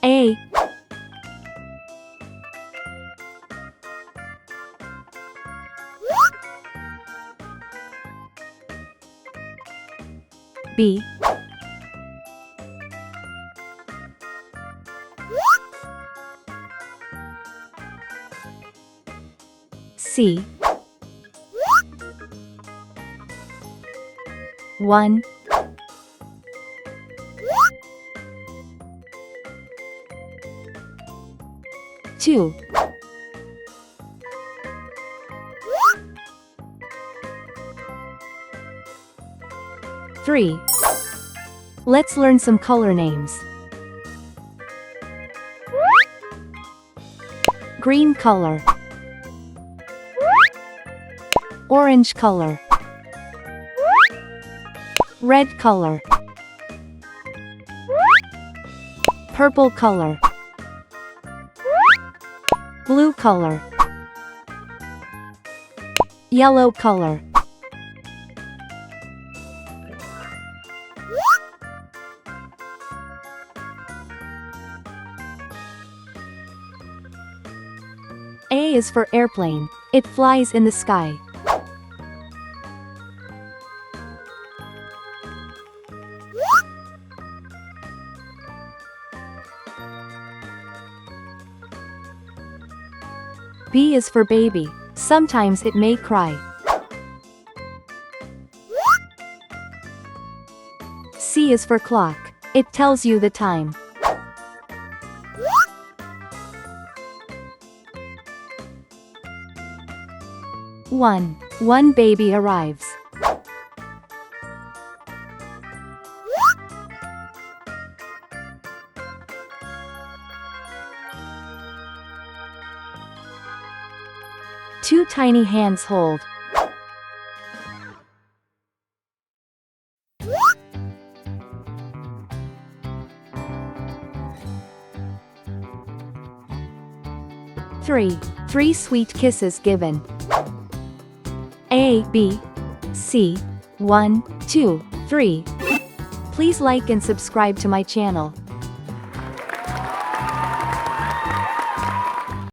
A, B, C, 1, 2, 3. Let's learn some color names. Green color, orange color, red color, purple color, blue color, yellow color. A is for airplane. It flies in the sky. B is for baby. Sometimes it may cry. C is for clock. It tells you the time. One baby arrives. Two tiny hands hold. Three sweet kisses given. A, B, C, 1, 2, 3. Please like and subscribe to my channel.